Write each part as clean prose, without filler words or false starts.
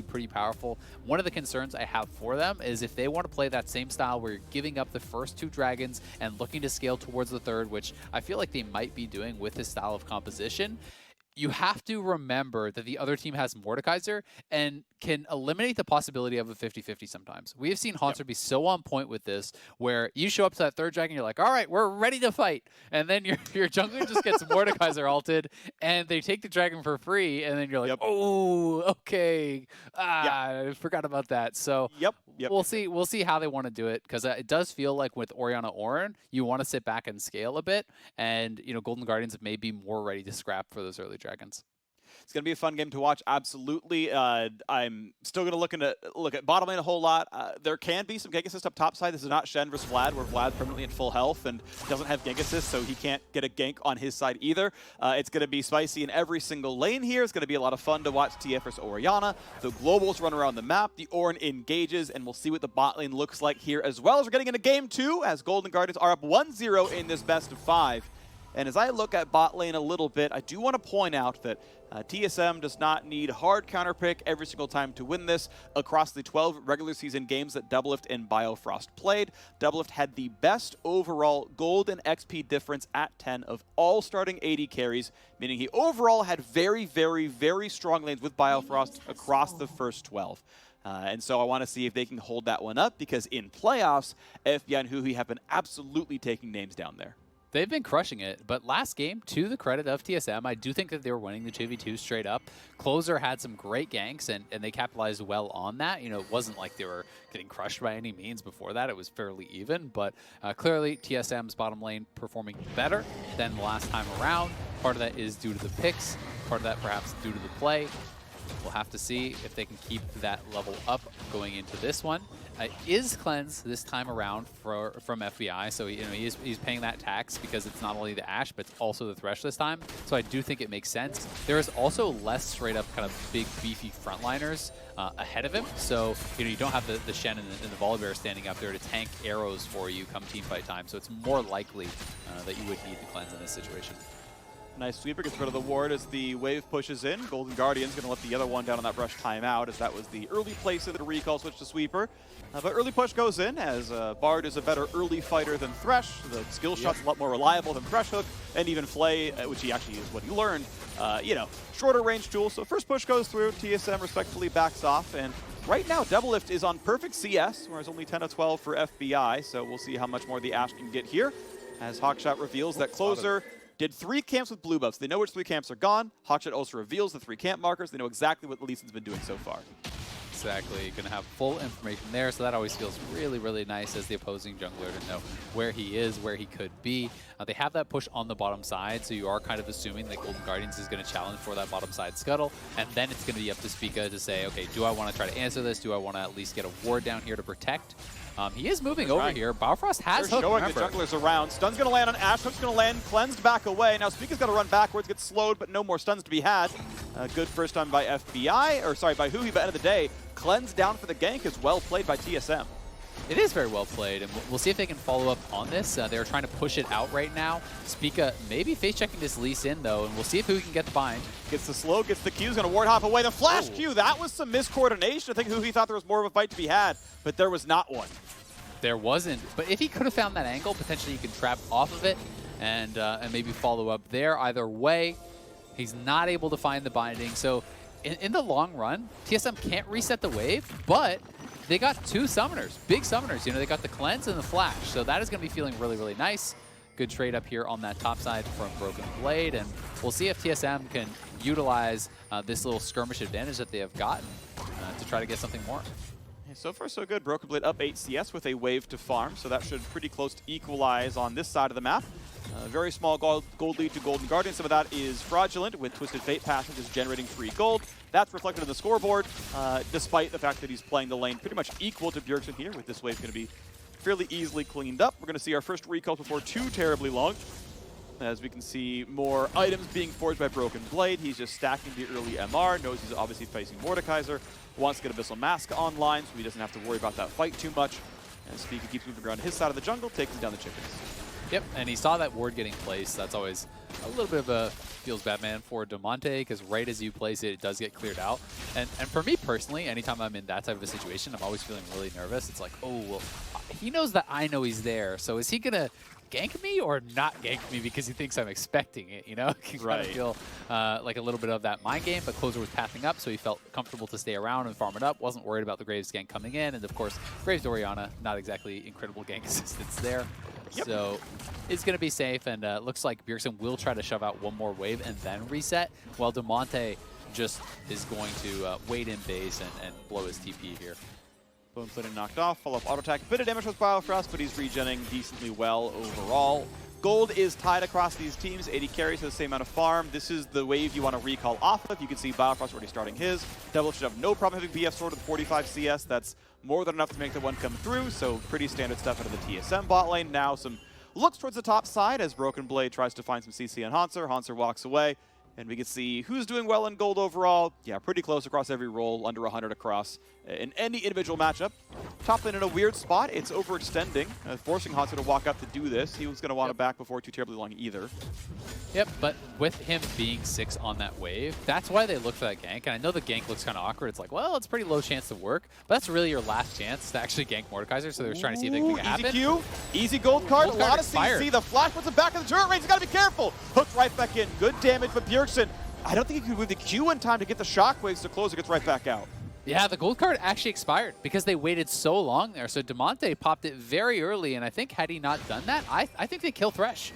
be pretty powerful. One of the concerns I have for them is if they want to play that same style where you're giving up the first 2 dragons and looking to scale towards the 3rd, which I feel like they might be doing with this style of composition, you have to remember that the other team has Mordekaiser and can eliminate the possibility of a 50-50 sometimes. We have seen Haunter be so on point with this, where you show up to that 3rd dragon, you're like, all right, we're ready to fight. And then your jungler just gets Mordekaiser ulted, and they take the dragon for free, and then you're like, oh, okay. I forgot about that. So we'll see how they want to do it, because it does feel like with Orianna Orin, you want to sit back and scale a bit, and Golden Guardians may be more ready to scrap for those early dragons. It's going to be a fun game to watch, absolutely. I'm still going to look at bottom lane a whole lot. There can be some gank assist up top side. This is not Shen versus Vlad, where Vlad permanently at full health and doesn't have gank assist, so he can't get a gank on his side either. It's going to be spicy in every single lane here. It's going to be a lot of fun to watch TF versus Orianna. The globals run around the map. The Orin engages, and we'll see what the bot lane looks like here as well, as we're getting into game 2, as Golden Guardians are up 1-0 in this best of 5. And as I look at bot lane a little bit, I do want to point out that TSM does not need hard counterpick every single time to win this. Across the 12 regular season games that Doublelift and Biofrost played, Doublelift had the best overall gold and XP difference at 10 of all starting AD carries, meaning he overall had very, very, very strong lanes with Biofrost across the first 12. And so I want to see if they can hold that one up, because in playoffs, FBI and Huhi have been absolutely taking names down there. They've been crushing it, but last game, to the credit of TSM, I do think that they were winning the 2v2 straight up. Closer had some great ganks, and they capitalized well on that. It wasn't like they were getting crushed by any means before that. It was fairly even, but clearly TSM's bottom lane performing better than the last time around. Part of that is due to the picks, part of that perhaps due to the play. We'll have to see if they can keep that level up going into this one. Is cleanse this time around from FBI, so he's paying that tax because it's not only the Ashe, but it's also the Thresh this time. So I do think it makes sense. There is also less straight up kind of big beefy frontliners ahead of him, so you don't have the Shen and the Volibear standing up there to tank arrows for you come teamfight time. So it's more likely that you would need the cleanse in this situation. Nice sweeper, gets rid of the ward as the wave pushes in. Golden Guardian's going to let the other one down on that rush timeout, as that was the early place of the recall switch to sweeper. But early push goes in, as Bard is a better early fighter than Thresh. The skill shot's a lot more reliable than Thresh Hook, and even Flay, which he actually is what he learned. Shorter range tool. So first push goes through, TSM respectfully backs off, and right now Doublelift is on perfect CS, whereas only 10 of 12 for FBI, so we'll see how much more the Ashe can get here, as Hawkshot reveals that Closer did 3 camps with blue buffs. They know which 3 camps are gone. Hawkshot also reveals the 3 camp markers. They know exactly what Lee Sin's been doing so far. Exactly. You're going to have full information there, so that always feels really, really nice as the opposing jungler to know where he is, where he could be. They have that push on the bottom side, so you are kind of assuming that Golden Guardians is going to challenge for that bottom side scuttle, and then it's going to be up to Spica to say, okay, do I want to try to answer this? Do I want to at least get a ward down here to protect? He is moving over here. Biofrost has Hook, showing the junglers around. Stun's going to land on Ashe. Hook's going to land. Cleansed back away. Now Spica's got to run backwards, gets slowed, but no more stuns to be had. Good first time by FBI, or sorry, by Huhi, but end of the day, Cleanse down for the gank is well played by TSM. It is very well played, and we'll see if they can follow up on this. They're trying to push it out right now. Spica maybe face-checking this Lee Sin, though, and we'll see if Huhi can get the bind. Gets the slow, gets the Q, is going to ward hop away. The flash Q, that was some miscoordination. I think Huhi thought there was more of a fight to be had, but there was not one. There wasn't, but if he could have found that angle, potentially he could trap off of it and maybe follow up there. Either way, he's not able to find the binding. So in the long run, TSM can't reset the wave, but they got 2 summoners, big summoners. They got the cleanse and the flash, so that is going to be feeling really, really nice. Good trade up here on that top side from Broken Blade, and we'll see if TSM can utilize this little skirmish advantage that they have gotten to try to get something more. So far, so good. Broken Blade up 8 CS with a wave to farm, so that should pretty close to equalize on this side of the map. Very small gold lead to Golden Guardian. Some of that is fraudulent, with Twisted Fate passive just generating 3 gold. That's reflected in the scoreboard, despite the fact that he's playing the lane pretty much equal to Bjergsen here, with this wave going to be fairly easily cleaned up. We're going to see our first recall before too terribly long. As we can see more items being forged by Broken Blade. He's just stacking the early MR, knows he's obviously facing Mordekaiser, wants to get Abyssal Mask online so he doesn't have to worry about that fight too much. And Spica keeps moving around his side of the jungle, taking down the chickens. Yep, and he saw that ward getting placed. That's always a little bit of a feels bad, man, for Demonte, because right as you place it, it does get cleared out. And for me personally, anytime I'm in that type of a situation, I'm always feeling really nervous. It's like, oh, well, he knows that I know he's there, so is he going to gank me or not gank me because he thinks I'm expecting it, you know? You can kind of feel like a little bit of that mind game, but Closer was pathing up, so he felt comfortable to stay around and farm it up, wasn't worried about the Graves gank coming in, and of course, Graves Orianna, not exactly incredible gank assistance there. Yep. So it's going to be safe, and looks like Bjergsen will try to shove out one more wave and then reset, while Demonte just is going to wait in base and blow his TP here. Bone Flynn knocked off, follow-up auto attack. Bit of damage with Biofrost, but he's regenning decently well overall. Gold is tied across these teams. 80 carries for the same amount of farm. This is the wave you want to recall off of. You can see Biofrost already starting his. Devil should have no problem having BF Sword with 45 CS. That's more than enough to make the one come through, so pretty standard stuff out of the TSM bot lane. Now some looks towards the top side as Broken Blade tries to find some CC on Hanser. Hanser walks away, and we can see who's doing well in gold overall. Yeah, pretty close across every role, under 100 across in any individual matchup. Top lane in a weird spot. It's overextending, forcing Hanser to walk up to do this. He was going to want to back before too terribly long either. Yep, but with him being 6 on that wave, that's why they look for that gank. And I know the gank looks kind of awkward. It's like, well, it's pretty low chance to work, but that's really your last chance to actually gank Mordekaiser, so they're trying to see if they can make it happen. Easy Q, easy gold card, a lot of CC. The flash puts him back in the turret range. He's got to be careful. Hooked right back in. Good damage, but Bjergsen, I don't think he could move the Q in time to get the shockwaves, so Closer gets right back out. Yeah, the gold card actually expired because they waited so long there. So Demonte popped it very early, and I think had he not done that, I think they kill Thresh.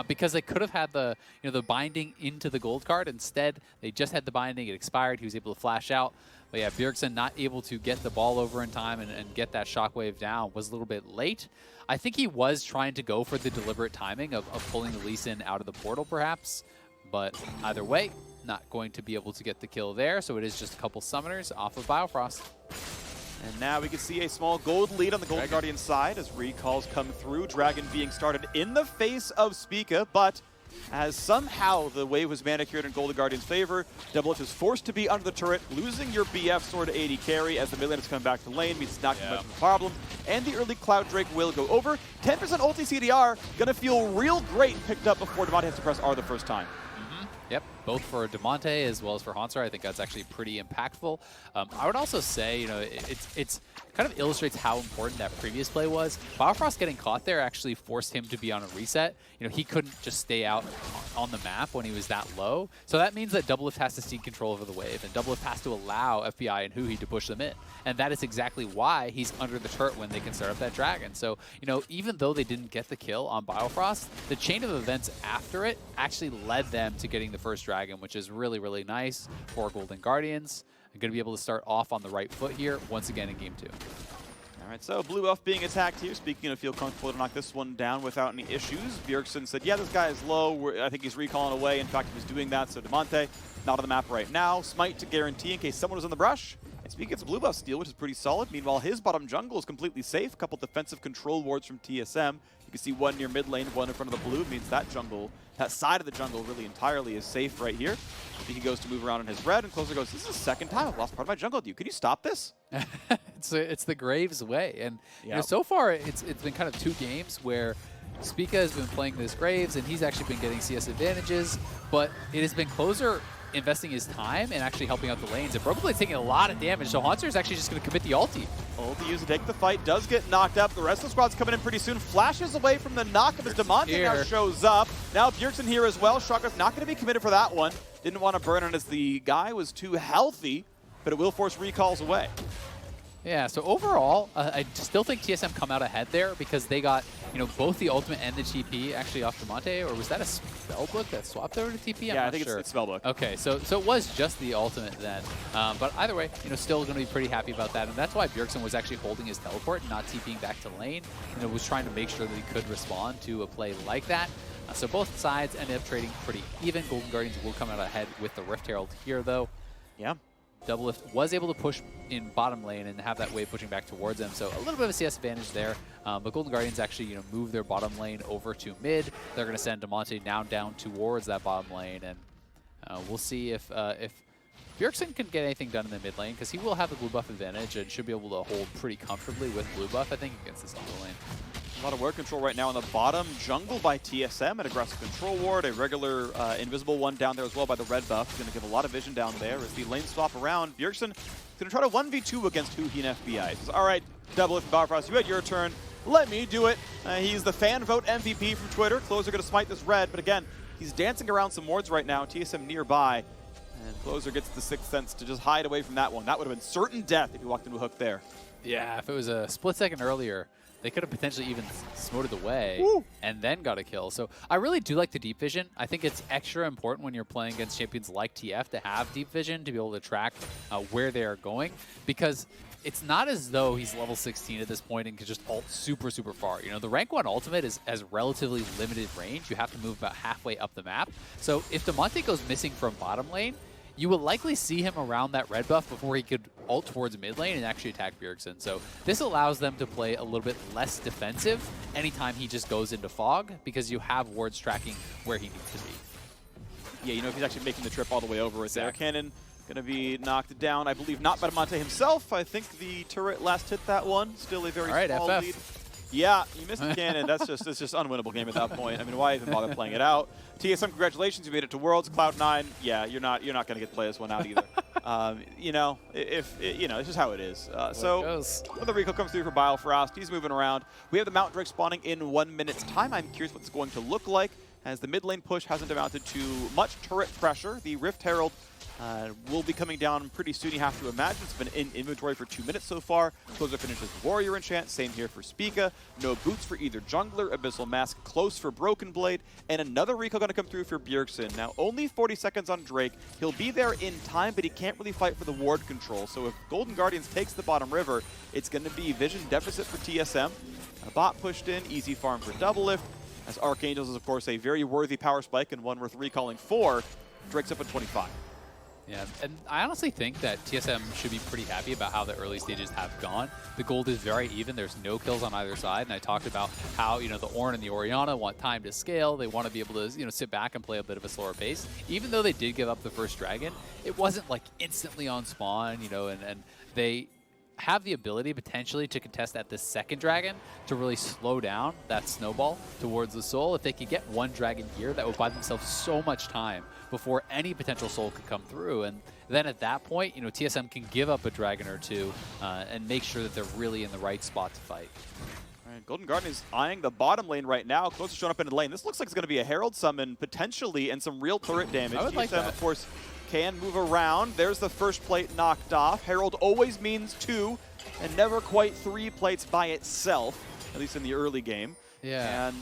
Because they could have had the the binding into the gold card. Instead, they just had the binding. It expired. He was able to flash out. But yeah, Bjergsen not able to get the ball over in time and get that shockwave down was a little bit late. I think he was trying to go for the deliberate timing of pulling the Lee Sin out of the portal, perhaps. But either way, not going to be able to get the kill there. So it is just a couple summoners off of Biofrost. And now we can see a small gold lead on the Golden Guardian side as recalls come through. Dragon being started in the face of Spica, but as somehow the wave was manicured in Golden Guardian's favor, Doublelift is forced to be under the turret, losing your BF Sword 80 carry as the mid laners come back to lane, means it's not too much of a problem. And the early Cloud Drake will go over. 10% ulti CDR, gonna feel real great picked up before Demonte has to press R the first time. Yep, both for Demonte as well as for Hanser. I think that's actually pretty impactful. I would also say, it's kind of illustrates how important that previous play was. Biofrost getting caught there actually forced him to be on a reset. He couldn't just stay out on the map when he was that low. So that means that Doublelift has to seek control over the wave, and Doublelift has to allow FBI and Huhi to push them in. And that is exactly why he's under the turret when they can start up that dragon. So, even though they didn't get the kill on Biofrost, the chain of events after it actually led them to getting the first dragon, which is really, really nice for Golden Guardians. I'm going to be able to start off on the right foot here once again in Game 2. All right, so blue buff being attacked here. Speaking of feel comfortable to knock this one down without any issues. Bjergsen said, yeah, this guy is low. I think he's recalling away. In fact, he was doing that, so Demonte not on the map right now. Smite to guarantee in case someone was in the brush. And Speak gets a blue buff steal, which is pretty solid. Meanwhile, his bottom jungle is completely safe. A couple defensive control wards from TSM. You can see one near mid lane, one in front of the blue. Means that jungle, that side of the jungle really entirely is safe right here. He goes to move around in his red, and Closer goes, this is the second time I've lost part of my jungle to you. Can you stop this? It's the Graves way. And so far, it's been kind of 2 games where Spica has been playing this Graves, and he's actually been getting CS advantages, but it has been Closer investing his time and actually helping out the lanes. And Broken Blade's taking a lot of damage, so Hanser is actually just going to commit the ulti. Ulti used to take the fight, does get knocked up. The rest of the squad's coming in pretty soon. Flashes away from the knock of his Demonte now shows up. Now Bjergsen here as well. Shockwave not going to be committed for that one. Didn't want to burn it as the guy was too healthy, but it will force recalls away. Yeah, so overall, I still think TSM come out ahead there because they got, both the ultimate and the TP actually off Demonte, or was that a spellbook that swapped over to TP? Yeah, I think it's spellbook. Okay, so it was just the ultimate then. But either way, still going to be pretty happy about that, and that's why Bjergsen was actually holding his teleport and not TPing back to lane. Was trying to make sure that he could respond to a play like that. So both sides ended up trading pretty even. Golden Guardians will come out ahead with the Rift Herald here, though. Yeah. Doublelift was able to push in bottom lane and have that wave pushing back towards them, so a little bit of a CS advantage there. But Golden Guardians actually, move their bottom lane over to mid. They're going to send Demonte down towards that bottom lane, and we'll see if Bjergsen can get anything done in the mid lane, because he will have the blue buff advantage and should be able to hold pretty comfortably with blue buff, I think, against this jungle lane. A lot of ward control right now on the bottom. Jungle by TSM, an aggressive control ward, a regular invisible one down there as well by the red buff. Going to give a lot of vision down there as the lane swap around. Bjergsen going to try to 1v2 against Huhi and FBI. He says, all right, Double and Barfrost, you had your turn. Let me do it. He's the fan vote MVP from Twitter. Closer going to smite this red, but again, he's dancing around some wards right now. TSM nearby. And Closer gets the sixth sense to just hide away from that one. That would have been certain death if he walked into a hook there. Yeah, if it was a split second earlier, they could have potentially even smoted away and then got a kill. So I really do like the deep vision. I think it's extra important when you're playing against champions like TF to have deep vision to be able to track where they are going, because it's not as though he's level 16 at this point and can just ult super, super far. You know, the rank 1 ultimate has relatively limited range. You have to move about halfway up the map. So if Damonte goes missing from bottom lane, you will likely see him around that red buff before he could ult towards mid lane and actually attack Bjergsen. So this allows them to play a little bit less defensive anytime he just goes into fog, because you have wards tracking where he needs to be. Yeah, you know, if he's actually making the trip all the way over with there. Cannon going to be knocked down, I believe, not by Damonte himself. I think the turret last hit that one. Still a very small lead. Yeah, you missed the cannon. It's just unwinnable game at that point. I mean, why even bother playing it out? TSM, congratulations, you made it to Worlds. Cloud9, yeah, you're not going to get to play this one out either. You know, it's just how it is. So when the recall comes through for Biofrost, he's moving around. We have the Mountain Drake spawning in 1 minute's time. I'm curious what it's going to look like, as the mid lane push hasn't amounted to much turret pressure. The Rift Herald will be coming down pretty soon, you have to imagine. It's been in inventory for 2 minutes so far. Closer finishes Warrior Enchant, same here for Spica. No boots for either jungler, Abyssal Mask close for Broken Blade, and another recall going to come through for Bjergsen. Now, only 40 seconds on Drake. He'll be there in time, but he can't really fight for the ward control. So if Golden Guardians takes the bottom river, it's going to be vision deficit for TSM. A bot pushed in, easy farm for Double Lift, as Archangels is, of course, a very worthy power spike and one worth recalling for. Drake's up at 25. Yeah, and I honestly think that TSM should be pretty happy about how the early stages have gone. The gold is very even. There's no kills on either side, and I talked about how, you know, the Ornn and the Orianna want time to scale. They want to be able to, you know, sit back and play a bit of a slower pace. Even though they did give up the first dragon, it wasn't like instantly on spawn, you know, and they have the ability potentially to contest at the second dragon to really slow down that snowball towards the soul. If they could get one dragon here, that would buy themselves so much time before any potential soul could come through. And then at that point, you know, TSM can give up a dragon or two and make sure that they're really in the right spot to fight. All right, Golden Guardian is eyeing the bottom lane right now. Close to showing up in the lane. This looks like it's going to be a Herald summon potentially and some real turret damage. I would like that. Of course, can move around. There's the first plate knocked off. Herald always means 2 and never quite 3 plates by itself, at least in the early game. Yeah.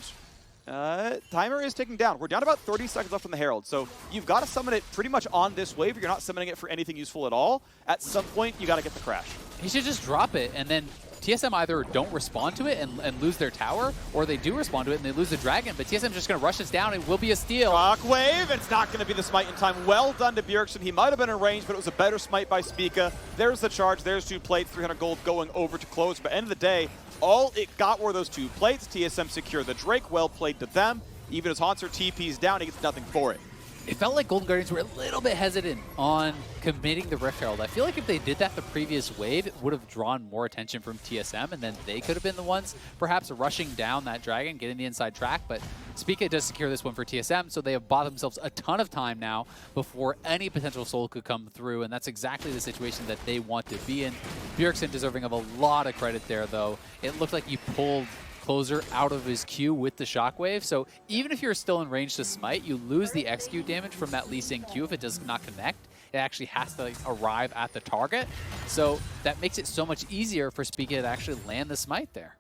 And timer is ticking down. We're down about 30 seconds left from the Herald, so you've got to summon it pretty much on this wave. If you're not summoning it for anything useful at all, at some point you got to get the crash. He should just drop it, and then TSM either don't respond to it and lose their tower, or they do respond to it and they lose the dragon, but TSM's just going to rush this down. It will be a steal. Shockwave, it's not going to be the smite in time. Well done to Bjergsen. He might have been in range, but it was a better smite by Spica. There's the charge. There's 2 plates, 300 gold going over to Closer. But end of the day, all it got were those 2 plates. TSM secured the Drake. Well played to them. Even as Haunter TP's down, he gets nothing for it. It felt like Golden Guardians were a little bit hesitant on committing the Rift Herald. I feel like if they did that the previous wave, it would have drawn more attention from TSM, and then they could have been the ones perhaps rushing down that dragon, getting the inside track. But Spica does secure this one for TSM, so they have bought themselves a ton of time now before any potential soul could come through, and that's exactly the situation that they want to be in. Bjergsen deserving of a lot of credit there, though. It looked like he pulled Closer out of his Q with the Shockwave, so even if you're still in range to smite, you lose the execute damage from that Lee Sin Q if it does not connect. It actually has to arrive at the target, so that makes it so much easier for Spica to actually land the smite there.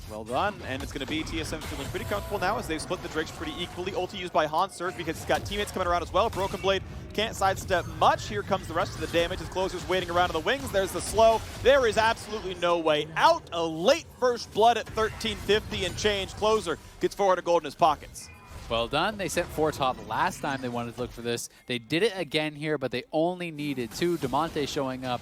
Well done, and it's going to be TSM feeling pretty comfortable now as they've split the Drakes pretty equally. Ulti used by Haunter because he's got teammates coming around as well. Broken Blade can't sidestep much. Here comes the rest of the damage as Closer's waiting around in the wings. There's the slow. There is absolutely no way out. A late first blood at 1350 and change. Closer gets 400 gold in his pockets. Well done. They sent 4 top last time they wanted to look for this. They did it again here, but they only needed 2. Damonte showing up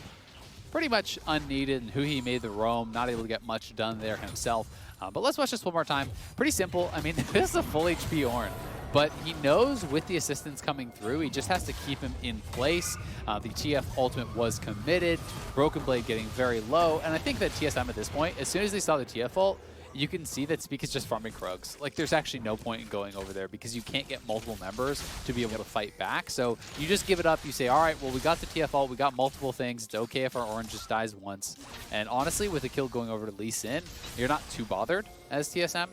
pretty much unneeded, and Huhi made the roam, not able to get much done there himself. But let's watch this one more time. Pretty simple. I mean, this is a full HP Ornn, but he knows with the assistance coming through, he just has to keep him in place. The TF ultimate was committed, Broken Blade getting very low, and I think that TSM at this point, as soon as they saw the TF ult, you can see that Speak is just farming Krugs. Like, there's actually no point in going over there because you can't get multiple members to be able to fight back. So you just give it up. You say, all right, well, we got the TFL. We got multiple things. It's okay if our orange just dies once. And honestly, with a kill going over to Lee Sin, you're not too bothered as TSM.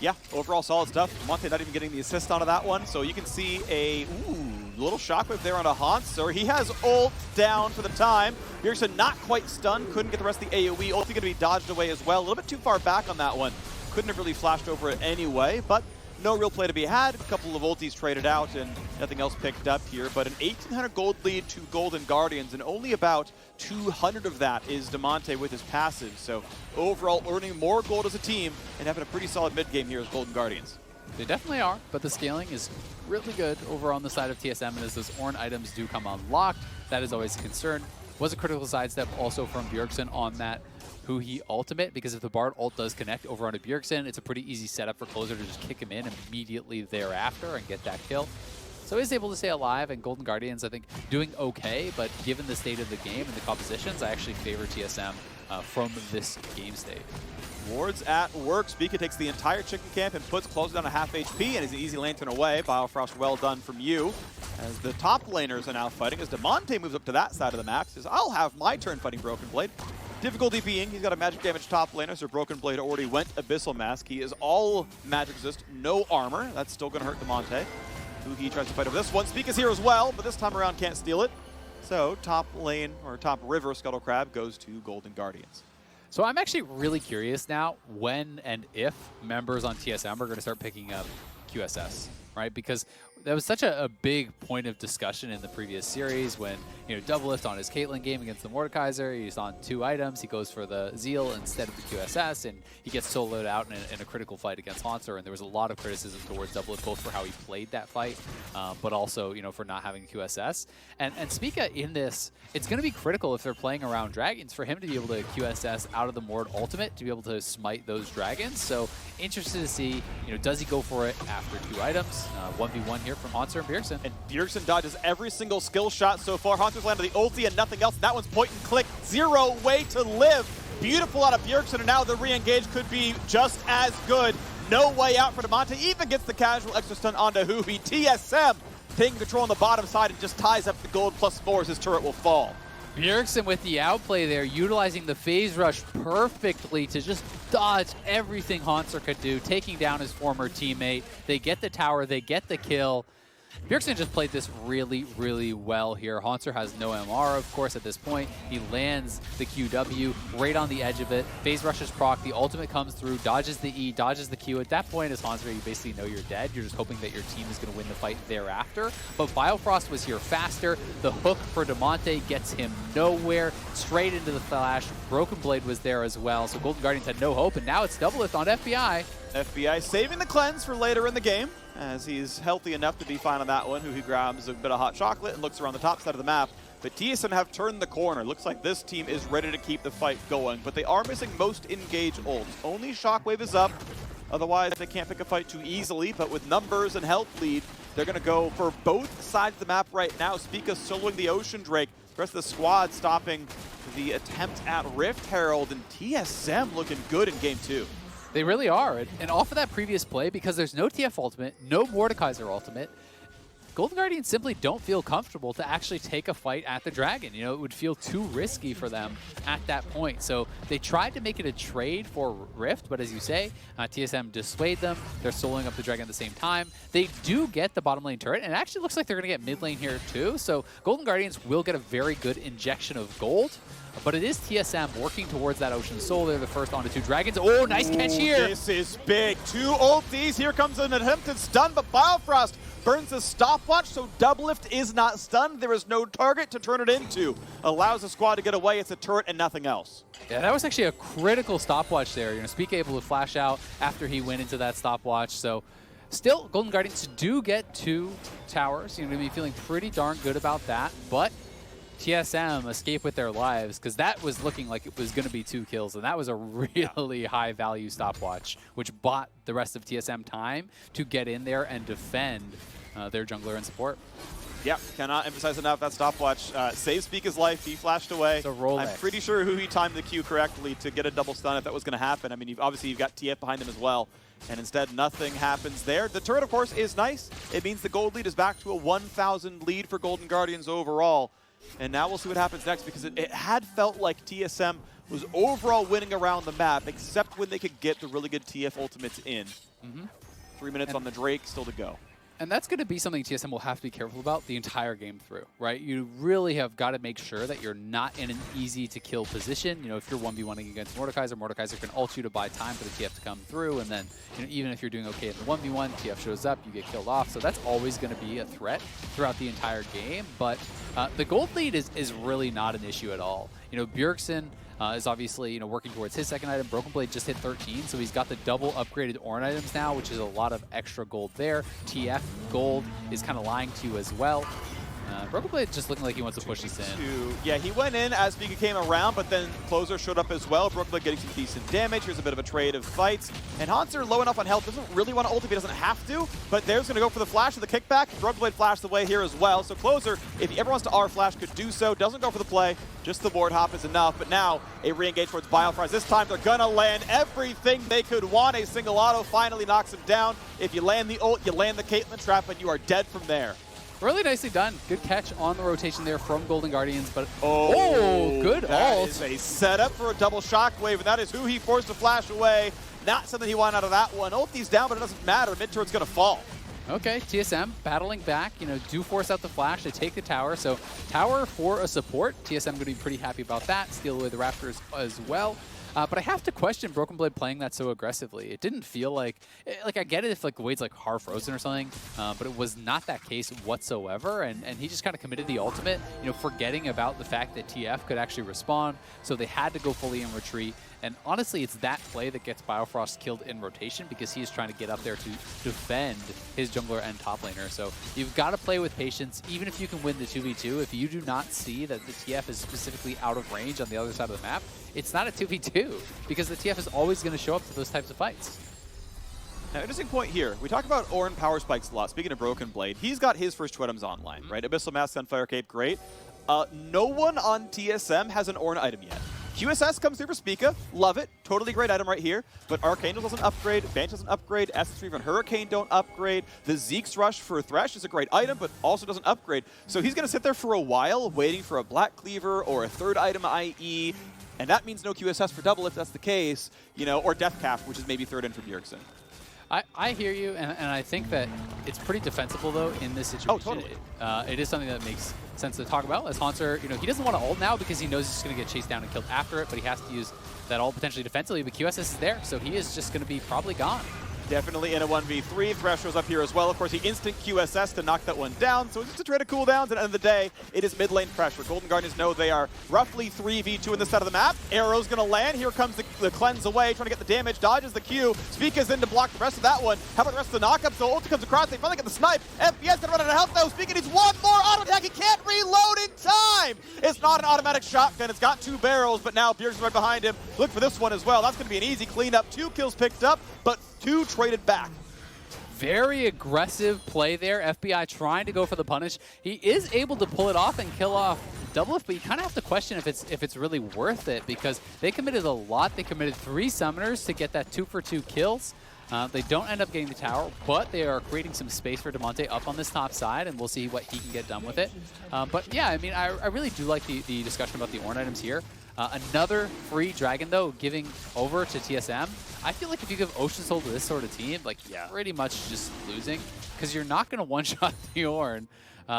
Yeah, overall solid stuff. Monte not even getting the assist onto that one, so you can see a little shockwave there onto Hanser. He has ult down for the time. Bjergsen not quite stunned, couldn't get the rest of the AoE. Ulti going to be dodged away as well. A little bit too far back on that one. Couldn't have really flashed over it anyway, but no real play to be had. A couple of ultis traded out and nothing else picked up here, but an 1,800 gold lead to Golden Guardians, and only about 200 of that is Demonte with his passive. So overall earning more gold as a team and having a pretty solid mid game here as Golden Guardians. They definitely are, but the scaling is really good over on the side of TSM, and as those Ornn items do come unlocked, that is always a concern. Was a critical sidestep also from Bjergsen on that Huhi ultimate, because if the Bard ult does connect over onto Bjergsen, it's a pretty easy setup for Closer to just kick him in immediately thereafter and get that kill. So he's able to stay alive, and Golden Guardians, I think, doing okay, but given the state of the game and the compositions, I actually favor TSM from this game state. Wards at work. Spica takes the entire chicken camp and puts Closer down to half HP and is an easy lantern away. Biofrost, well done from you. As the top laners are now fighting, as Demonte moves up to that side of the map, says, I'll have my turn fighting Broken Blade. Difficulty being, he's got a magic damage top laner, so Broken Blade already went Abyssal Mask. He is all magic resist, no armor. That's still going to hurt Demonte. Huhi tries to fight over this one. Spica's here as well, but this time around can't steal it. So top lane, or top river, Scuttle Crab goes to Golden Guardians. So I'm actually really curious now when and if members on TSM are going to start picking up QSS, right? Because that was such a big point of discussion in the previous series when, you know, Doublelift on his Caitlyn game against the Mordekaiser, he's on 2 items, he goes for the Zeal instead of the QSS, and he gets soloed out in a critical fight against Hanser, and there was a lot of criticism towards Doublelift, both for how he played that fight, but also, you know, for not having QSS. And Spica in this, it's going to be critical if they're playing around dragons for him to be able to QSS out of the Mord ultimate to be able to smite those dragons. So interested to see, you know, does he go for it after 2 items? 1v1 here from Hanser and Bjergsen. And Bjergsen dodges every single skill shot so far. Hanser's landed the ulti and nothing else. That one's point and click. 0 way to live. Beautiful out of Bjergsen, and now the re-engage could be just as good. No way out for Demonte. Even gets the casual extra stun onto Huhi. TSM taking control on the bottom side and just ties up the gold +4 as his turret will fall. Bjergsen with the outplay there, utilizing the phase rush perfectly to just dodge everything Hanser could do, taking down his former teammate. They get the tower, they get the kill. Bjergsen just played this really, really well here. Hanser has no MR, of course, at this point. He lands the QW right on the edge of it. Phase rushes proc, the ultimate comes through, dodges the E, dodges the Q. At that point, as Hanser, you basically know you're dead. You're just hoping that your team is going to win the fight thereafter. But Biofrost was here faster. The hook for Demonte gets him nowhere. Straight into the flash. Broken Blade was there as well. So Golden Guardians had no hope, and now it's Doublelift on FBI. FBI saving the cleanse for later in the game, as he's healthy enough to be fine on that one. He grabs a bit of hot chocolate and looks around the top side of the map. But TSM have turned the corner. Looks like this team is ready to keep the fight going, but they are missing most engage ults. Only Shockwave is up. Otherwise, they can't pick a fight too easily, but with numbers and health lead, they're going to go for both sides of the map right now. Spica soloing the Ocean Drake. The rest of the squad stopping the attempt at Rift Herald, and TSM looking good in game 2. They really are. And off of that previous play, because there's no TF ultimate, no Mordekaiser ultimate, Golden Guardians simply don't feel comfortable to actually take a fight at the Dragon. You know, it would feel too risky for them at that point. So they tried to make it a trade for Rift, but as you say, TSM dissuade them. They're soloing up the Dragon at the same time. They do get the bottom lane turret, and it actually looks like they're going to get mid lane here too. So Golden Guardians will get a very good injection of gold. But it is TSM working towards that Ocean Soul. They're the first onto 2 dragons. Oh, nice catch here. This is big. 2 ultis. Here comes an attempted stun, but Biofrost burns the stopwatch, so Doublelift is not stunned. There is no target to turn it into. Allows the squad to get away. It's a turret and nothing else. Yeah, that was actually a critical stopwatch there. You know, Spica able to flash out after he went into that stopwatch. So still, Golden Guardians do get 2 towers. You're going to be feeling pretty darn good about that. But TSM escape with their lives, because that was looking like it was going to be 2 kills, and that was a really high value stopwatch, which bought the rest of TSM time to get in there and defend their jungler and support. Yeah, cannot emphasize enough that stopwatch. Saves Spica's life. He flashed away. So roll I'm pretty sure who he timed the Q correctly to get a double stun if that was going to happen. I mean, obviously you've got TF behind him as well. And instead, nothing happens there. The turret, of course, is nice. It means the gold lead is back to a 1,000 lead for Golden Guardians overall. And now we'll see what happens next, because it had felt like TSM was overall winning around the map, except when they could get the really good TF ultimates in. 3 minutes on the Drake, still to go. And that's going to be something TSM will have to be careful about the entire game through, right? You really have got to make sure that you're not in an easy-to-kill position. You know, if you're 1v1ing against Mordekaiser, Mordekaiser can ult you to buy time for the TF to come through, and then, you know, even if you're doing okay in the 1v1, TF shows up, you get killed off. So that's always going to be a threat throughout the entire game. But the gold lead is really not an issue at all. You know, Bjergsen is obviously, you know, working towards his second item. Broken Blade just hit 13, so he's got the double upgraded Ornn items now, which is a lot of extra gold there. TF gold is kind of lying to you as well. Broken Blade just looking like he wants to push this in. Yeah, he went in as Spica came around, but then Closer showed up as well. Broken Blade getting some decent damage. Here's a bit of a trade of fights. And Hanser, low enough on health, doesn't really want to ult if he doesn't have to, but there's going to go for the flash of the kickback. Broken Blade flashed away here as well. So Closer, if he ever wants to R-flash, could do so. Doesn't go for the play. Just the ward hop is enough. But now a re-engage towards Biofries. This time they're going to land everything they could want. A single auto finally knocks him down. If you land the ult, you land the Caitlyn trap, and you are dead from there. Really nicely done. Good catch on the rotation there from Golden Guardians, but good ult. That is a setup for a double shockwave, and that is who he forced to flash away. Not something he wanted out of that one. Ulti's down, but it doesn't matter. Mid-turret's going to fall. Okay, TSM battling back, you know, do force out the flash. They take the tower, so tower for a support. TSM going to be pretty happy about that. Steal away the Raptors as well. But I have to question Broken Blade playing that so aggressively. It didn't feel like I get it if like Wade's like hard frozen or something, but it was not that case whatsoever. And he just kind of committed the ultimate, you know, forgetting about the fact that TF could actually respond. So they had to go fully in retreat. And honestly, it's that play that gets Biofrost killed in rotation, because he's trying to get up there to defend his jungler and top laner. So you've got to play with patience, even if you can win the 2v2. If you do not see that the TF is specifically out of range on the other side of the map, it's not a 2v2, because the TF is always going to show up to those types of fights. Now, interesting point here. We talk about Ornn power spikes a lot. Speaking of Broken Blade, he's got his first Tweedums online, right? Abyssal Mask, Sunfire Cape, great. No one on TSM has an Ornn item yet. QSS comes through for Spica. Love it. Totally great item right here. But Arcane doesn't upgrade. Vanish doesn't upgrade. Essence Reave and Hurricane don't upgrade. The Zeke's Rush for Thresh is a great item, but also doesn't upgrade. So he's going to sit there for a while waiting for a Black Cleaver or a third item IE. And that means no QSS for double if that's the case, you know, or Death Calf, which is maybe third in for Bjergsen. I hear you, and I think that it's pretty defensible, though, in this situation. Oh, totally. It is something that makes sense to talk about. As Hanser, you know, he doesn't want to ult now because he knows he's going to get chased down and killed after it, but he has to use that ult potentially defensively, but QSS is there, so he is just going to be probably gone. Definitely in a 1v3. Thresh shows up here as well. Of course, he instant QSS to knock that one down. So it's just a trade of cooldowns. At the end of the day, it is mid lane pressure. Golden Guardians know they are roughly 3v2 in this side of the map. Arrow's going to land. Here comes the cleanse away, trying to get the damage. Dodges the Q. Spica's in to block the rest of that one. How about the rest of the knockup? So ulti comes across. They finally get the snipe. FPS going to run out of health, though. Spica needs one more auto attack. He can't reload in time. It's not an automatic shotgun. It's got 2 barrels, but now Bjergsen right behind him. Look for this one as well. That's going to be an easy cleanup. 2 kills picked up, but 2 traded back. Very aggressive play there. FBI trying to go for the punish. He is able to pull it off and kill off Doublelift, but you kind of have to question if it's really worth it, because they committed a lot. They committed 3 summoners to get that 2-for-2 kills. They don't end up getting the tower, but they are creating some space for Damonte up on this top side, and we'll see what he can get done with it. But yeah, I mean, I really do like the discussion about the Ornn items here. Another free dragon, though, giving over to TSM. I feel like if you give Ocean Soul to this sort of team, like, you're pretty much just losing, because you're not going to one-shot the Ornn.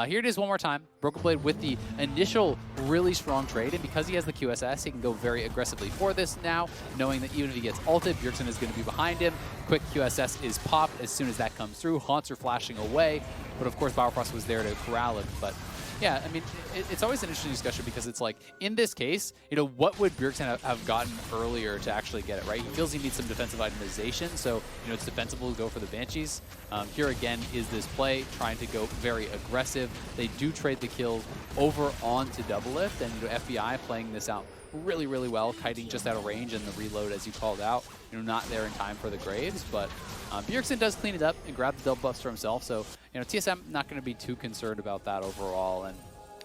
Here it is one more time. Broken Blade with the initial really strong trade, and because he has the QSS, he can go very aggressively for this now, knowing that even if he gets ulted, Bjergsen is going to be behind him. Quick QSS is popped as soon as that comes through. Haunts are flashing away, but of course Biofrost was there to corral him. But yeah, I mean, it's always an interesting discussion, because it's like, in this case, you know, what would Bjergsen have gotten earlier to actually get it, right? He feels he needs some defensive itemization, so, you know, it's defensible to go for the Banshees. Here again is this play, trying to go very aggressive. They do trade the kills over onto Doublelift, and, you know, FBI playing this out really, really well, kiting just out of range, and the reload, as you called out, not there in time for the Graves. But Bjergsen does clean it up and grab the double buffs for himself. So, TSM not going to be too concerned about that overall. And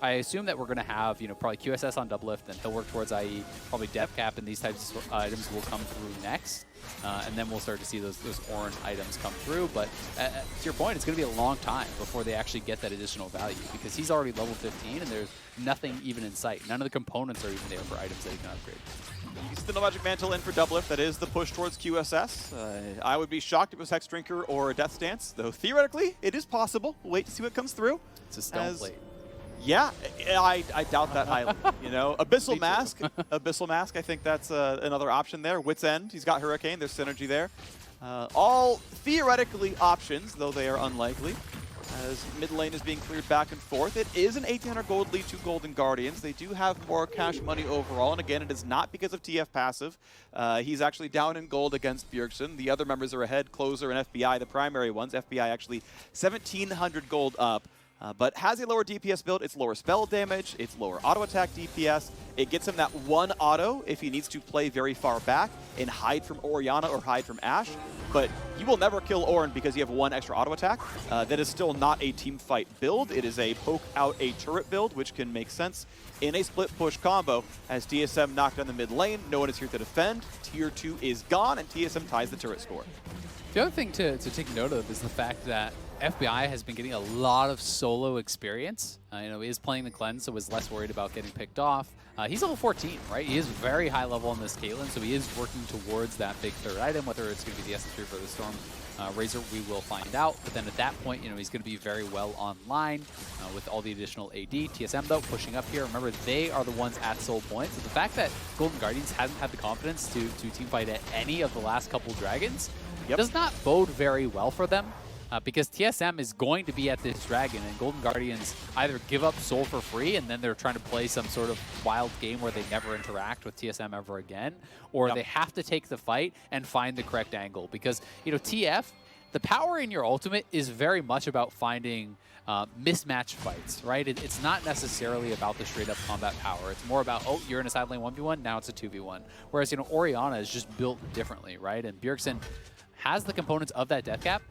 I assume that we're going to have, probably QSS on double lift, then he'll work towards IE, probably Death Cap, and these types of items will come through next. And then we'll start to see those orange items come through. But to your point, it's going to be a long time before they actually get that additional value, because he's already level 15 and there's nothing even in sight. None of the components are even there for items that he can upgrade. You can the Magic Mantle in for double lift. That is the push towards QSS. I would be shocked if it was Hex Drinker or a Death Stance, though theoretically it is possible. We'll wait to see what comes through. It's a stone plate. Yeah, I doubt that highly. Abyssal Mask. Abyssal Mask, I think that's another option there. Wit's End, he's got Hurricane. There's synergy there. All theoretically options, though they are unlikely, as mid lane is being cleared back and forth. It is an 1,800 gold lead to Golden Guardians. They do have more cash money overall, and again, it is not because of TF passive. He's actually down in gold against Bjergsen. The other members are ahead, Closer and FBI, the primary ones. FBI actually 1,700 gold up. But has a lower DPS build, it's lower spell damage, it's lower auto attack DPS. It gets him that one auto if he needs to play very far back and hide from Orianna or hide from Ashe. But you will never kill Ornn because you have one extra auto attack. That is still not a team fight build. It is a poke out a turret build, which can make sense in a split push combo. As TSM knocked down the mid lane, no one is here to defend. Tier 2 is gone, and TSM ties the turret score. The other thing to take note of is the fact that FBI has been getting a lot of solo experience. He is playing the cleanse, so is less worried about getting picked off. He's level 14, right? He is very high level on this Caitlyn, so he is working towards that big third item, whether it's going to be the Essence for the Storm Razor, we will find out. But then at that point, he's going to be very well online with all the additional AD. TSM, though, pushing up here. Remember, they are the ones at soul points. So the fact that Golden Guardians hasn't had the confidence to teamfight at any of the last couple dragons does not bode very well for them. Because TSM is going to be at this dragon, and Golden Guardians either give up soul for free and then they're trying to play some sort of wild game where they never interact with TSM ever again, or they have to take the fight and find the correct angle. Because, TF, the power in your ultimate is very much about finding mismatch fights, right? It's not necessarily about the straight up combat power. It's more about, oh, you're in a side lane 1v1, now it's a 2v1. Whereas, Orianna is just built differently, right? And Bjergsen has the components of that death cap,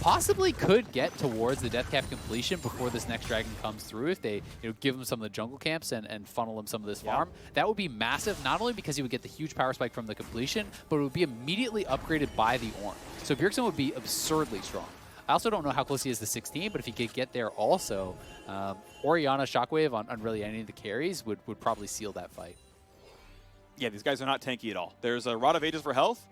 possibly could get towards the death cap completion before this next dragon comes through if they give him some of the jungle camps and funnel him some of this farm. That would be massive, not only because he would get the huge power spike from the completion, but it would be immediately upgraded by the Ornn. So Bjergsen would be absurdly strong. I also don't know how close he is to 16, but if he could get there also, Orianna Shockwave on really any of the carries would probably seal that fight. Yeah, these guys are not tanky at all. There's a Rod of Ages for health,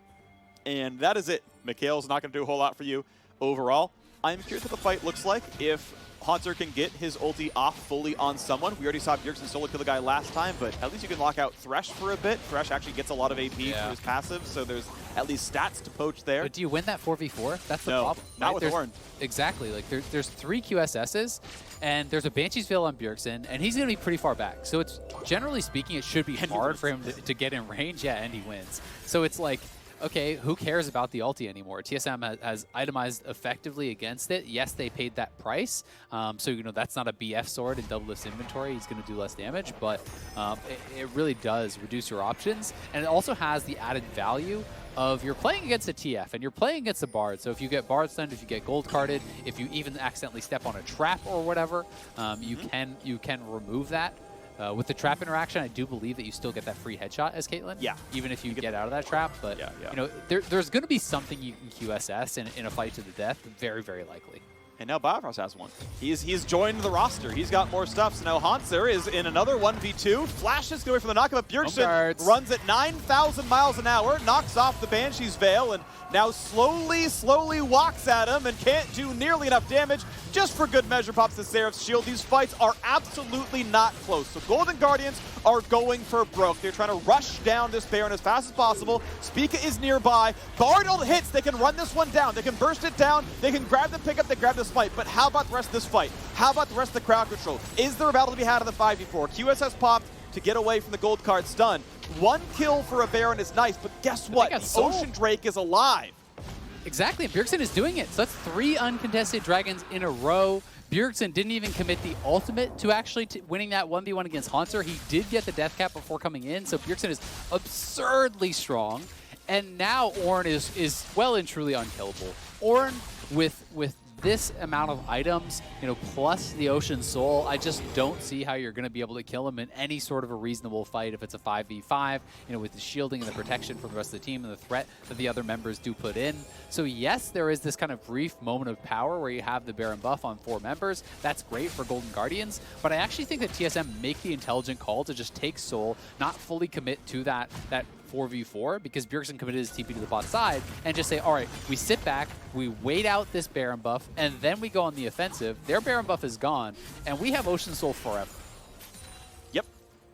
and that is it. Mikhail's not going to do a whole lot for you overall. I'm curious what the fight looks like if Haunter can get his ulti off fully on someone. We already saw Bjergsen solo kill the guy last time, but at least you can lock out Thresh for a bit. Thresh actually gets a lot of AP for his passive, so there's at least stats to poach there. But do you win that 4v4? That's the problem. Not with Ornn. Exactly. Like there's 3 QSSs, and there's a Banshee's Veil on Bjergsen, and he's going to be pretty far back. So it's, generally speaking, it should be hard for him to get in range. Yeah, and he wins. So it's like, okay, who cares about the ulti anymore? TSM has itemized effectively against it. Yes, they paid that price. So, that's not a BF sword in double lift's inventory. He's going to do less damage, but it really does reduce your options. And it also has the added value of you're playing against a TF and you're playing against a Bard. So if you get Bard stunned, if you get gold carded, if you even accidentally step on a trap or whatever, you can remove that. With the trap interaction, I do believe that you still get that free headshot as Caitlyn. Yeah. Even if you get out of that trap. But, there's going to be something you can QSS in a fight to the death. Very, very likely. And now Biofrost has one. He's joined the roster. He's got more stuff. So now Haunter is in another 1v2. Flashes away from the knockup. Bjergsen runs at 9,000 miles an hour, knocks off the Banshee's Veil, and now slowly walks at him and can't do nearly enough damage. Just for good measure, pops the Seraph's shield. These fights are absolutely not close. So Golden Guardians are going for broke. They're trying to rush down this Baron as fast as possible. Spica is nearby. Bard ult hits. They can run this one down. They can burst it down. They can grab the pickup. They grab this fight. But how about the rest of this fight? How about the rest of the crowd control? Is there a battle to be had in the 5v4? QSS popped to get away from the gold card stun. 1 kill for a Baron is nice, but guess what? The Ocean Drake is alive. Exactly, and Bjergsen is doing it. So that's 3 uncontested dragons in a row. Bjergsen didn't even commit the ultimate to actually winning that 1v1 against Haunter. He did get the death cap before coming in, so Bjergsen is absurdly strong. And now Ornn is well and truly unkillable. Ornn with this amount of items, plus the Ocean Soul, I just don't see how you're going to be able to kill him in any sort of a reasonable fight if it's a 5v5, with the shielding and the protection from the rest of the team and the threat that the other members do put in. So yes, there is this kind of brief moment of power where you have the Baron buff on 4 members. That's great for Golden Guardians, but I actually think that TSM make the intelligent call to just take Soul, not fully commit to that 4v4, because Bjergsen committed his TP to the bot side, and just say, all right, we sit back, we wait out this Baron buff, and then we go on the offensive. Their Baron buff is gone, and we have Ocean Soul forever. Yep.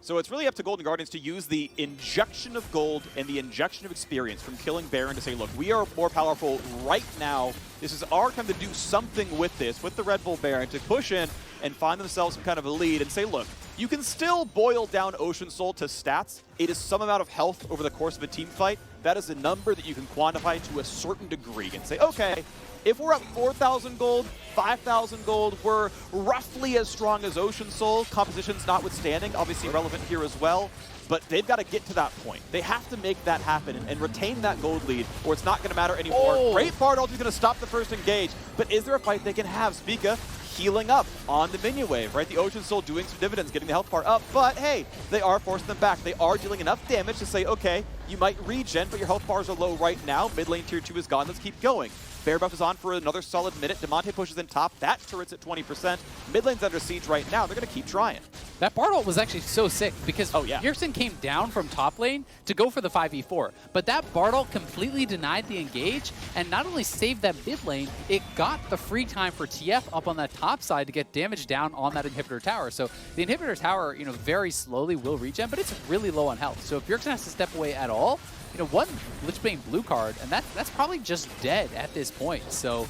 So it's really up to Golden Guardians to use the injection of gold and the injection of experience from killing Baron to say, look, we are more powerful right now. This is our time to do something with this, with the Red Bull Baron, to push in and find themselves some kind of a lead and say, look, you can still boil down Ocean Soul to stats. It is some amount of health over the course of a team fight. That is a number that you can quantify to a certain degree and say, okay, if we're at 4,000 gold, 5,000 gold, we're roughly as strong as Ocean Soul, compositions notwithstanding, obviously relevant here as well. But they've got to get to that point. They have to make that happen and retain that gold lead, or it's not going to matter anymore. Oh. Great Bard ult is going to stop the first engage, but is there a fight they can have? Spica healing up on the minion wave, right? The Ocean Soul doing some dividends, getting the health bar up, but hey, they are forcing them back. They are dealing enough damage to say, okay, you might regen, but your health bars are low right now. Mid lane tier 2 is gone. Let's keep going. Bear buff is on for another solid minute. Demonte pushes in top. That turret's at 20%. Mid lane's under siege right now. They're going to keep trying. That Bard ult was actually so sick because yeah. Bjergsen came down from top lane to go for the 5v4. But that Bard ult completely denied the engage and not only saved that mid lane, it got the free time for TF up on that top side to get damage down on that inhibitor tower. So the inhibitor tower, very slowly will regen, but it's really low on health. So if Bjergsen has to step away at all, one Lichbane blue card, and that's probably just dead at this point. So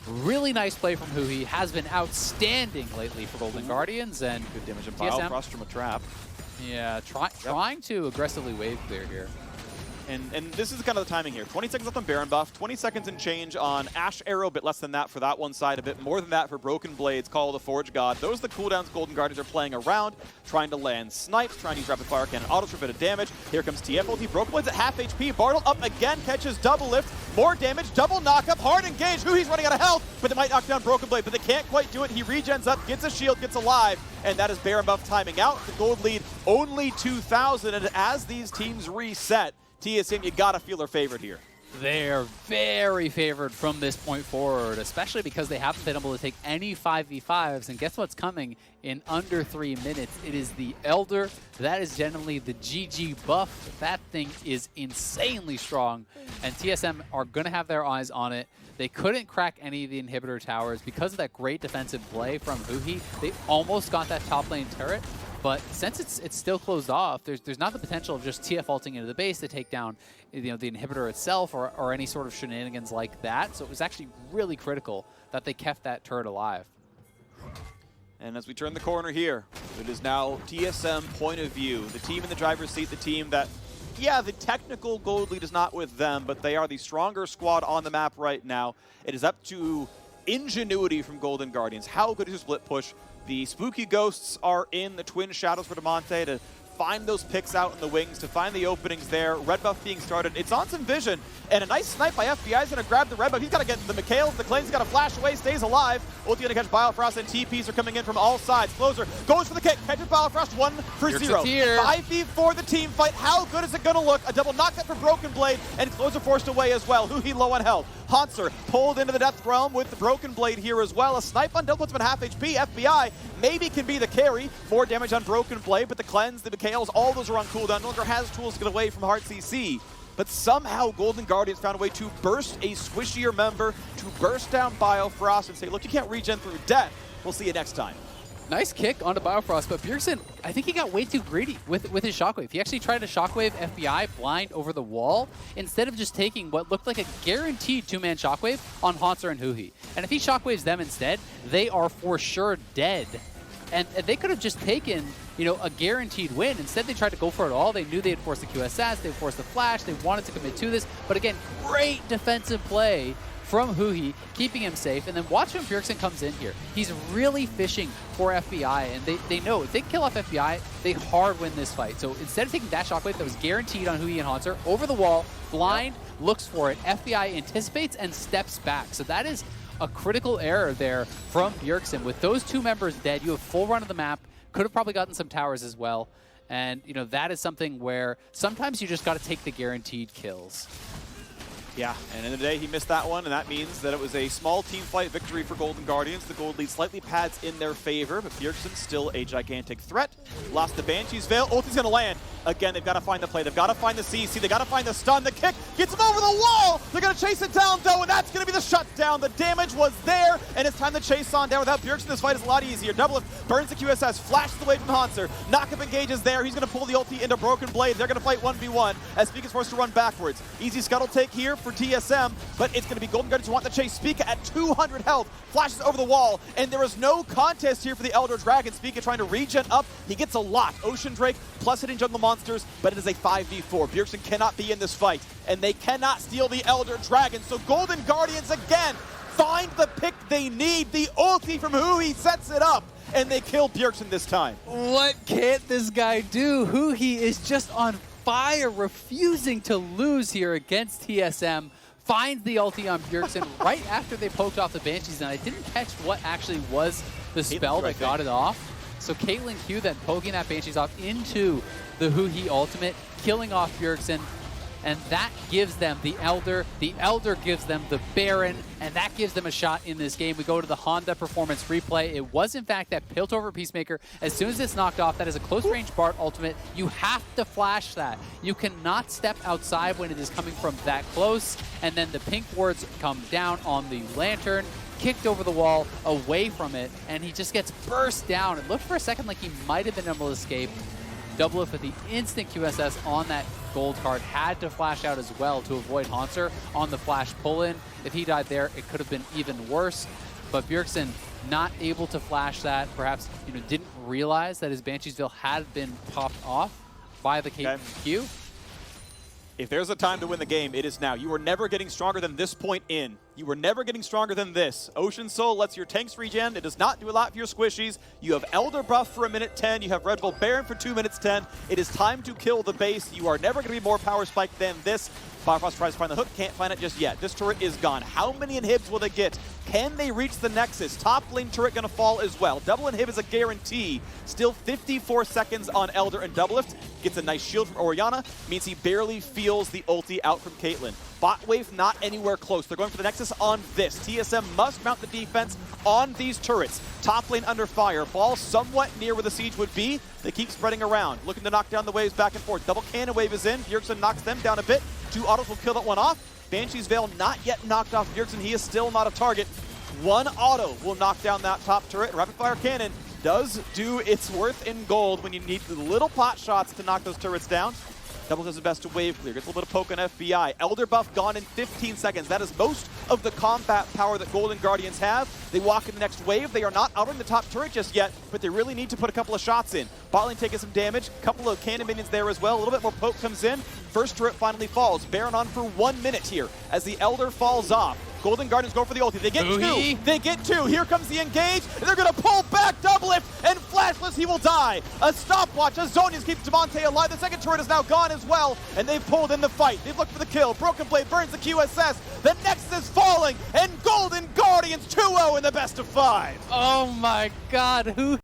really nice play from Huhi. Has been outstanding lately for Golden Guardians, and good damage and TSM cross from a trap. Yeah, trying to aggressively wave clear here. And this is kind of the timing here. 20 seconds left on Baron buff, 20 seconds and change on Ash Arrow, a bit less than that for that one side, a bit more than that for Broken Blades, Call of the Forge God. Those are the cooldowns Golden Guardians are playing around, trying to land snipes, trying to use rapid fire cannon autos for a bit of damage. Here comes TF ulti, Broken Blades at half HP, Bartle up again, catches double lift, more damage, double knock up, hard engage, Huhi's running out of health, but they might knock down Broken Blade, but they can't quite do it. He regens up, gets a shield, gets alive, and that is Baron buff timing out. The gold lead only 2,000, and as these teams reset, TSM, you gotta feel their favorite here. They're very favored from this point forward, especially because they haven't been able to take any 5v5s. And guess what's coming in under 3 minutes? It is the Elder. That is generally the GG buff. That thing is insanely strong, and TSM are going to have their eyes on it. They couldn't crack any of the inhibitor towers because of that great defensive play from Huhi. They almost got that top lane turret. But since it's still closed off, there's not the potential of just TF ulting into the base to take down the inhibitor itself or any sort of shenanigans like that. So it was actually really critical that they kept that turret alive. And as we turn the corner here, it is now TSM point of view. The team in the driver's seat, the team that, yeah, the technical gold lead is not with them, but they are the stronger squad on the map right now. It is up to ingenuity from Golden Guardians. How good is your split push? The spooky ghosts are in the twin shadows for Demonte to find those picks out in the wings, to find the openings there. Red buff being started. It's on some vision, and a nice snipe by FBI is going to grab the red buff. He's got to get the Mikhails. The Claim's got to flash away, stays alive. Ulti going to catch Biofrost, and TPs are coming in from all sides. Closer goes for the kick, catches Biofrost 1 for 0. 5v4 the team fight. How good is it going to look? A double knockup for Broken Blade, and Closer forced away as well. Huhi low on health. Hanser pulled into the Death Realm with the Broken Blade here as well. A snipe on Double puts him at half HP. FBI maybe can be the carry. More damage on Broken Blade, but the Cleanse, the Mikhails, all those are on cooldown. No longer has tools to get away from Hard CC. But somehow Golden Guardians found a way to burst a squishier member, to burst down Biofrost and say, look, you can't regen through death. We'll see you next time. Nice kick onto Biofrost, but Bjergsen, I think he got way too greedy with his shockwave. He actually tried to shockwave FBI blind over the wall instead of just taking what looked like a guaranteed 2-man shockwave on Hanser and Huhi. And if he shockwaves them instead, they are for sure dead. And they could have just taken, a guaranteed win. Instead, they tried to go for it all. They knew they'd force the QSS, they'd force the flash, they wanted to commit to this. But again, great defensive play from Huhi, keeping him safe. And then watch when Bjergsen comes in here. He's really fishing for FBI, and they know if they kill off FBI, they hard win this fight. So instead of taking that shockwave that was guaranteed on Huhi and Hanser, over the wall, blind, looks for it. FBI anticipates and steps back. So that is a critical error there from Bjergsen. With those two members dead, you have full run of the map. Could have probably gotten some towers as well. And, you know, that is something where sometimes you just got to take the guaranteed kills. Yeah, and in the day he missed that one, and that means that it was a small team fight victory for Golden Guardians. The gold lead slightly pads in their favor, but Bjergsen still a gigantic threat. Lost the Banshee's Veil. Ulti's going to land. Again, they've got to find the play. They've got to find the CC. They've got to find the stun. The kick gets him over the wall. They're going to chase it down, though, and that's going to be the shutdown. The damage was there, and it's time to chase on down. Without Bjergsen, this fight is a lot easier. Doublelift burns the QSS, flashes away from Hanser. Knockup engages there. He's going to pull the ulti into Broken Blade. They're going to fight 1v1 as Spica is forced to run backwards. Easy scuttle take here for TSM, but it's going to be Golden Guardians who want to chase Spica at 200 health. Flashes over the wall, and there is no contest here for the Elder Dragon. Spica trying to regen up. He gets a lot. Ocean Drake plus hitting jungle monsters, but it is a 5v4. Bjergsen cannot be in this fight, and they cannot steal the Elder Dragon. So Golden Guardians again find the pick they need. The ulti from Huhi sets it up, and they kill Bjergsen this time. What can't this guy do? Huhi is just on fire, refusing to lose here against TSM. Finds the ulti on Bjergsen right after they poked off the Banshees, and I didn't catch what actually was the spell that got it off. So Caitlyn Q then poking that Banshees off into the Huhi ultimate, killing off Bjergsen, and that gives them the Elder. The Elder gives them the Baron, and that gives them a shot in this game. We go to the Honda performance replay. It was, in fact, that Piltover Peacemaker. As soon as it's knocked off, that is a close-range Bart ultimate. You have to flash that. You cannot step outside when it is coming from that close, and then the pink wards come down on the Lantern, kicked over the wall, away from it, and he just gets burst down. It looked for a second like he might have been able to escape. Doublelift with the instant QSS on that gold card, had to flash out as well to avoid Hanser on the flash pull-in. If he died there, it could have been even worse. But Bjergsen not able to flash that, perhaps didn't realize that his Banshee's Veil had been popped off by the Caitlyn Q. If there's a time to win the game, it is now. You are never getting stronger than this point in. You were never getting stronger than this. Ocean Soul lets your tanks regen. It does not do a lot for your squishies. You have Elder buff for 1:10. You have Red Bull Baron for 2:10. It is time to kill the base. You are never going to be more power spiked than this. Firefrost tries to find the hook, can't find it just yet. This turret is gone. How many inhibs will they get? Can they reach the Nexus? Top lane turret gonna fall as well. Double inhib is a guarantee. Still 54 seconds on Elder, and Doublelift gets a nice shield from Orianna. Means he barely feels the ulti out from Caitlyn. Bot wave not anywhere close. They're going for the Nexus on this. TSM must mount the defense on these turrets. Top lane under fire. Ball somewhat near where the siege would be. They keep spreading around, looking to knock down the waves back and forth. Double cannon wave is in. Bjergsen knocks them down a bit. 2 autos will kill that one off. Banshee's Veil not yet knocked off Bjergsen. He is still not a target. 1 auto will knock down that top turret. Rapid fire cannon does do its worth in gold when you need the little pot shots to knock those turrets down. Double does the best to wave clear. Gets a little bit of poke on FBI. Elder buff gone in 15 seconds. That is most of the combat power that Golden Guardians have. They walk in the next wave. They are not outing the top turret just yet, but they really need to put a couple of shots in. Bot lane taking some damage. A couple of cannon minions there as well. A little bit more poke comes in. First turret finally falls. Baron on for 1 minute here as the Elder falls off. Golden Guardians go for the ulti. They get 2. They get 2. Here comes the engage. And they're going to pull back Doublelift, and flashless he will die. A stopwatch. A Zonius keeps Devontae alive. The second turret is now gone as well, and they've pulled in the fight. They've looked for the kill. Broken Blade burns the QSS. The Nexus is falling, and Golden Guardians 2-0 in the best of 5. Oh my god, who